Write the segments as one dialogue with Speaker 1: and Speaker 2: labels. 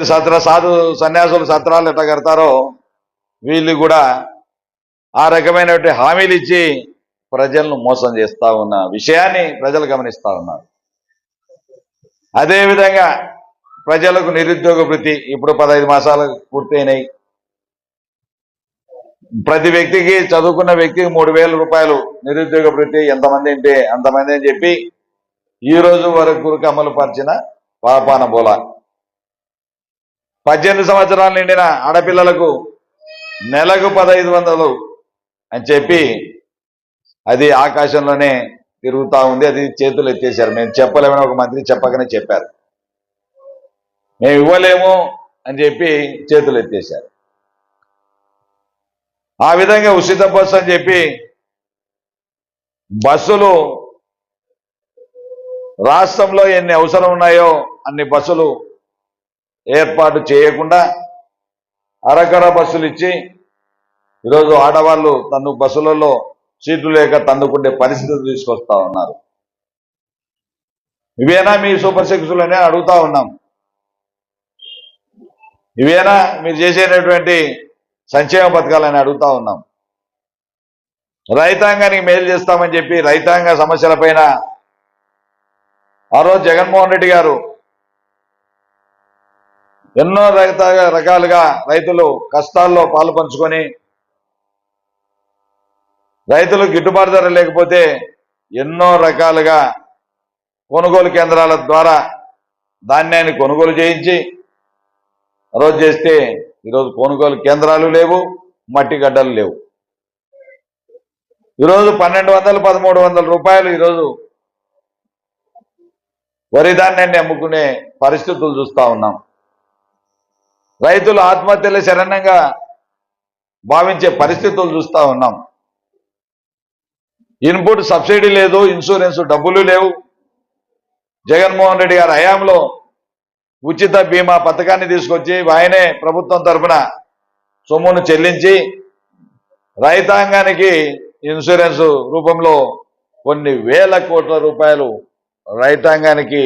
Speaker 1: సాధు సన్యాసులు సత్రాలు ఎట్లా కడతారో వీళ్ళు కూడా ఆ రకమైనటువంటి హామీలు ఇచ్చి ప్రజలను మోసం చేస్తా ఉన్న విషయాన్ని ప్రజలు గమనిస్తా ఉన్నారు. అదేవిధంగా ప్రజలకు నిరుద్యోగ వృత్తి ఇప్పుడు 15 మాసాలు పూర్తయినాయి. ప్రతి వ్యక్తికి చదువుకున్న వ్యక్తికి 3,000 రూపాయలు నిరుద్యోగ వృత్తి ఎంతమంది అంటే అంతమంది అని చెప్పి ఈ రోజు వరకు అమలు పరిచిన పాపాన బోల. 18 సంవత్సరాలు నిండిన ఆడపిల్లలకు నెలకు 1,500 అని చెప్పి అది ఆకాశంలోనే తిరుగుతూ ఉంది. అది చేతులు ఎత్తేసారు. మేము చెప్పలేమని ఒక మంత్రి చెప్పకనే చెప్పారు. మేము ఇవ్వలేము అని చెప్పి చేతులు ఎత్తేసారు. ఆ విధంగా ఉచిత బస్సు అని చెప్పి బస్సులు రాష్ట్రంలో ఎన్ని అవసరం ఉన్నాయో అన్ని బస్సులు ఏర్పాటు చేయకుండా అరకర బస్సులు ఇచ్చి ఈరోజు ఆడవాళ్ళు తను బస్సులలో సీట్లు లేక తన్నుకుంటే పరిస్థితులు తీసుకొస్తా ఉన్నారు. ఇవేనా మీ సూపర్ సిక్స్లు అనే అడుగుతా ఉన్నాం. ఇవేనా మీరు చేసేటటువంటి సంక్షేమ పథకాలని అడుగుతా ఉన్నాం. రైతాంగానికి మేలు చేస్తామని చెప్పి రైతాంగ సమస్యలపైన ఆ రోజు జగన్మోహన్ రెడ్డి గారు ఎన్నో రకాలుగా రైతులు కష్టాల్లో పాలు పంచుకొని రైతులు గిట్టుబాటు ధర లేకపోతే ఎన్నో రకాలుగా కొనుగోలు కేంద్రాల ద్వారా ధాన్యాన్ని కొనుగోలు చేయించి రోజు చేస్తే ఈరోజు కొనుగోలు కేంద్రాలు లేవు, మట్టి గడ్డలు లేవు. ఈరోజు 1,200, 1,300 రూపాయలు ఈరోజు వరి ధాన్యాన్ని అమ్ముకునే పరిస్థితులు చూస్తూ ఉన్నాం. రైతులు ఆత్మహత్యలే శరణ్యంగా భావించే పరిస్థితులు చూస్తూ ఉన్నాం. ఇన్పుట్ సబ్సిడీ లేదు, ఇన్సూరెన్స్ డబ్బులు లేవు. జగన్మోహన్ రెడ్డి గారి హయాంలో ఉచిత బీమా పథకాన్ని తీసుకొచ్చి ఆయనే ప్రభుత్వం తరఫున సొమ్మును చెల్లించి రైతాంగానికి ఇన్సూరెన్స్ రూపంలో కొన్ని వేల కోట్ల రూపాయలు రైతాంగానికి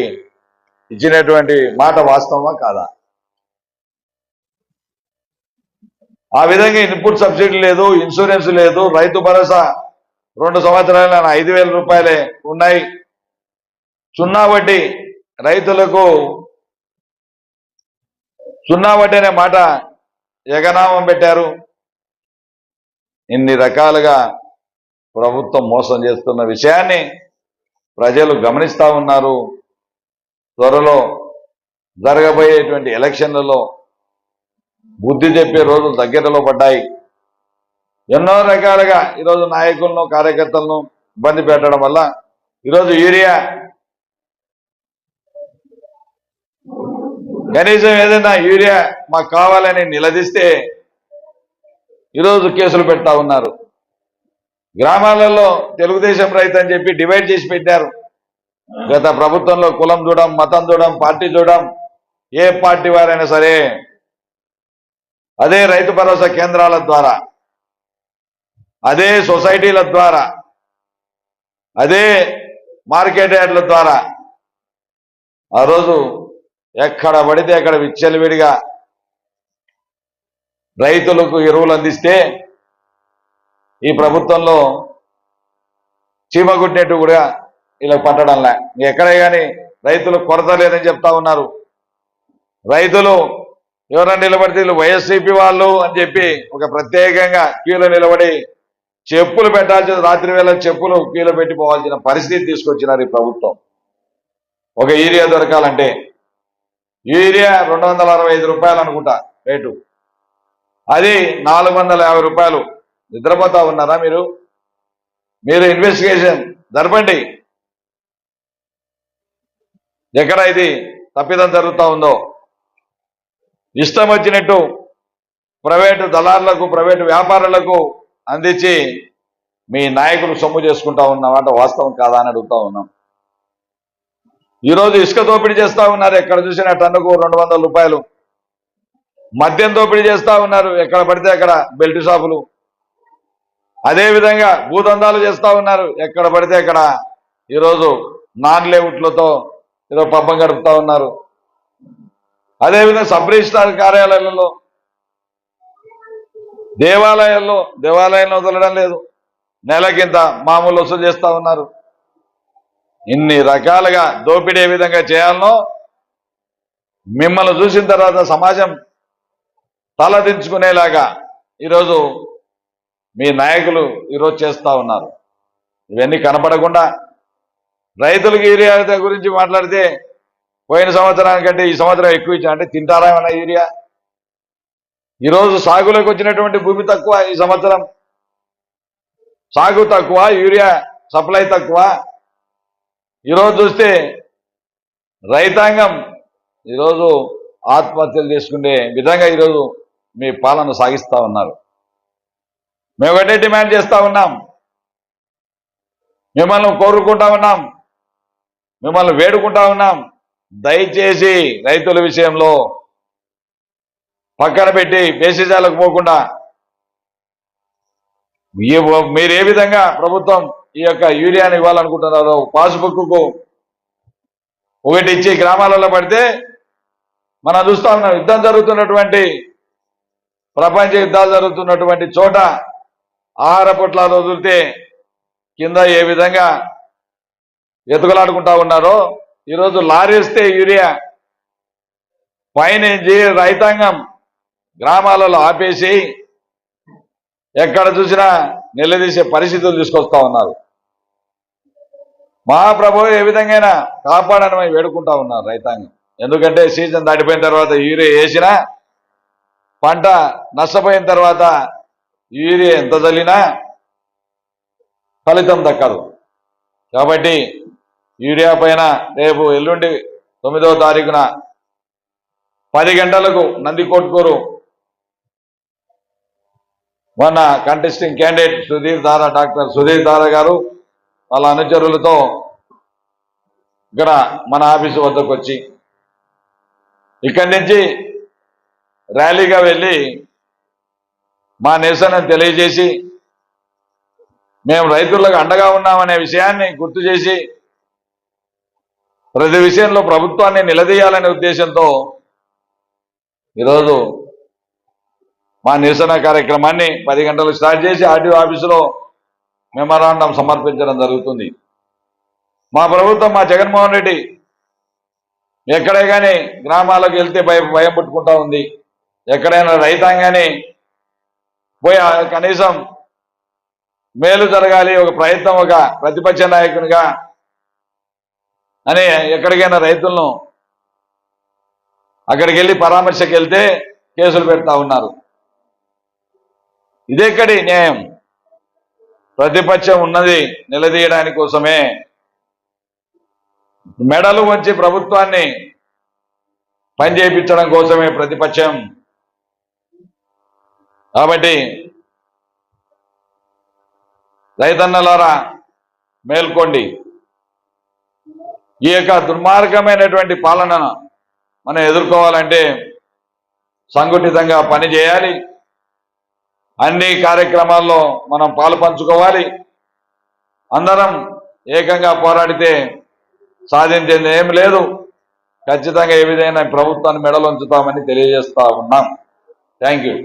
Speaker 1: ఇచ్చినటువంటి మాట వాస్తవమా కాదా? ఆ విధంగా ఇన్పుట్ సబ్సిడీ లేదు, ఇన్సూరెన్స్ లేదు, రైతు భరోసా 2 సంవత్సరాలు 5,000 రూపాయలే ఉన్నాయి. సున్నా వడ్డీ రైతులకు సున్నా వడ్డీ అనే మాట ఎగనామం పెట్టారు. ఇన్ని రకాలుగా ప్రభుత్వం మోసం చేస్తున్న విషయాన్ని ప్రజలు గమనిస్తూ ఉన్నారు. త్వరలో జరగబోయేటువంటి ఎలక్షన్లలో బుద్ధి చెప్పే రోజులు దగ్గరలో పడ్డాయి. ఎన్నో రకాలుగా ఈరోజు నాయకులను కార్యకర్తలను ఇబ్బంది పెట్టడం వల్ల ఈరోజు యూరియా కనీసం ఏదైనా యూరియా మాకు కావాలని నిలదీస్తే ఈరోజు కేసులు పెడతా ఉన్నారు. గ్రామాలలో తెలుగుదేశం రైతు అని చెప్పి డివైడ్ చేసి పెట్టారు. గత ప్రభుత్వంలో కులం చూడం, మతం చూడం, పార్టీ చూడం, ఏ పార్టీ వారైనా సరే అదే రైతు భరోసా కేంద్రాల ద్వారా, అదే సొసైటీల ద్వారా, అదే మార్కెట్ యార్డ్ల ద్వారా ఆ రోజు ఎక్కడ పడితే అక్కడ విచ్చలవిడిగా రైతులకు ఎరువులు అందిస్తే ఈ ప్రభుత్వంలో చీమగుట్టినట్టు కూడా ఇలా పట్టడంలా. ఎక్కడే కానీ రైతులకు కొరత లేదని చెప్తా ఉన్నారు. రైతులు ఎవరైనా నిలబడితే వైఎస్సీపీ వాళ్ళు అని చెప్పి ఒక ప్రత్యేకంగా క్యూలో నిలబడి చెప్పులు పెట్టాల్సిన, రాత్రి వేళ చెప్పులు క్యూలో పెట్టి పోవాల్సిన పరిస్థితి తీసుకొచ్చినారు ఈ ప్రభుత్వం. ఒక యూరియా దొరకాలంటే యూరియా 265 రూపాయలు అనుకుంటా రేటు, అది 450 రూపాయలు. నిద్రపోతా ఉన్నారా మీరు? మీరు ఇన్వెస్టిగేషన్ జరపండి. ఎక్కడ ఇది తప్పిదం జరుగుతూ ఉందో. ఇష్టం వచ్చినట్టు ప్రైవేటు దళారులకు, ప్రైవేటు వ్యాపారులకు అందించి మీ నాయకులు సొమ్ము చేసుకుంటా ఉన్నమాట వాస్తవం కాదా అని అడుగుతా ఉన్నాం. ఈరోజు ఇసుక దోపిడీ చేస్తూ ఉన్నారు. ఎక్కడ చూసినా టన్నుకు 200 రూపాయలు. మద్యం దోపిడీ చేస్తూ ఉన్నారు. ఎక్కడ పడితే అక్కడ బెల్ట్ షాపులు. అదేవిధంగా భూదందాలు చేస్తూ ఉన్నారు. ఎక్కడ పడితే అక్కడ ఈరోజు నాన్ లేఅవుట్లతో ఈరోజు పబ్బం గడుపుతా ఉన్నారు. అదేవిధంగా సబ్ రిజిస్ట్రార్ కార్యాలయాలలో, దేవాలయంలో వదలడం లేదు, నెలకింత మామూలు వసూలు చేస్తా ఉన్నారు. ఇన్ని రకాలుగా దోపిడీ ఏ విధంగా చేయాలనో మిమ్మల్ని చూసిన తర్వాత సమాజం తలదించుకునేలాగా ఈరోజు మీ నాయకులు ఈరోజు చేస్తా ఉన్నారు. ఇవన్నీ కనపడకుండా రైతులకు యూరియా గురించి మాట్లాడితే పోయిన సంవత్సరానికంటే ఈ సంవత్సరం ఎక్కువ ఇచ్చా అంటే తింటారా ఏమన్నా యూరియా? ఈరోజు సాగులోకి వచ్చినటువంటి భూమి తక్కువ, ఈ సంవత్సరం సాగు తక్కువ, యూరియా సప్లై తక్కువ. ఈరోజు చూస్తే రైతాంగం ఈరోజు ఆత్మహత్యలు చేసుకునే విధంగా ఈరోజు మీ పాలన సాగిస్తా ఉన్నారు. మేము ఒకటే డిమాండ్ చేస్తా ఉన్నాం, మిమ్మల్ని కోరుకుంటా ఉన్నాం, మిమ్మల్ని వేడుకుంటా ఉన్నాం, దయచేసి రైతుల విషయంలో పక్కన పెట్టి బేసిజాలకు పోకుండా మీరు ఏ విధంగా ప్రభుత్వం ఈ యొక్క యూరియాని ఇవ్వాలనుకుంటున్నారో పాస్బుక్కు ఒకటి ఇచ్చి గ్రామాలలో పడితే మనం చూస్తా ఉన్నాం. యుద్ధం జరుగుతున్నటువంటి, ప్రపంచ యుద్ధాలు జరుగుతున్నటువంటి చోట ఆహార పొట్లాలు వదిలితే కింద ఏ విధంగా ఎతుకలాడుకుంటా ఉన్నారో ఈరోజు లారీ వస్తే యూరియా పైనుంచి రైతాంగం గ్రామాలలో ఆపేసి ఎక్కడ చూసినా నిలదీసే పరిస్థితులు తీసుకొస్తా ఉన్నారు. మహాప్రభు ఏ విధంగా కాపాడని వేడుకుంటా ఉన్నారు రైతాంగం. ఎందుకంటే సీజన్ దాటిపోయిన తర్వాత యూరియా వేసినా పంట నష్టపోయిన తర్వాత యూరియా ఎంత చల్లినా ఫలితం దక్కదు. కాబట్టి యూరియా పైన రేపు ఎల్లుండి 9వ తారీఖున 10 గంటలకు నందికొట్కూరు మొన్న కంటెస్టింగ్ క్యాండిడేట్ డాక్టర్ సుధీర్ దారా గారు వాళ్ళ అనుచరులతో ఇక్కడ మన ఆఫీసు వద్దకు వచ్చి ఇక్కడి నుంచి ర్యాలీగా వెళ్ళి మా నిరసన తెలియజేసి మేము రైతులకు అండగా ఉన్నామనే విషయాన్ని గుర్తు చేసి ప్రతి విషయంలో ప్రభుత్వాన్ని నిలదీయాలనే ఉద్దేశంతో ఈరోజు మా నిరసన కార్యక్రమాన్ని 10 గంటలకు స్టార్ట్ చేసి ఆర్టీఓ ఆఫీసులో మెమరాండం సమర్పించడం జరుగుతుంది. మా ప్రభుత్వం, మా జగన్మోహన్ రెడ్డి ఎక్కడే కానీ గ్రామాలకు వెళ్తే భయం పుట్టుకుంటా ఉంది. ఎక్కడైనా రైతాంగాన్ని పోయి కనీసం మేలు జరగాలి, ఒక ప్రయత్నం, ఒక ప్రతిపక్ష నాయకునిగా అని ఎక్కడికైనా రైతులను అక్కడికి వెళ్ళి పరామర్శకు వెళ్తే కేసులు పెడతా ఉన్నారు. ఇదెక్కడి న్యాయం? ప్రతిపక్షం ఉన్నది నిలదీయడానికి కోసమే, మెడలు వంచి ప్రభుత్వాన్ని పనిచేయించడం కోసమే ప్రతిపక్షం. కాబట్టి రైతన్నలారా మేల్కోండి. ఈ యొక్క దుర్మార్గమైనటువంటి పాలనను మనం ఎదుర్కోవాలంటే సంఘటితంగా పనిచేయాలి. అన్ని కార్యక్రమాల్లో మనం పాలు పంచుకోవాలి. అందరం ఏకంగా పోరాడితే సాధించేది ఏం లేదు. ఖచ్చితంగా ఏ విధంగా ప్రభుత్వాన్ని మెడలు ఉంచుతామని తెలియజేస్తా ఉన్నాం. Thank you.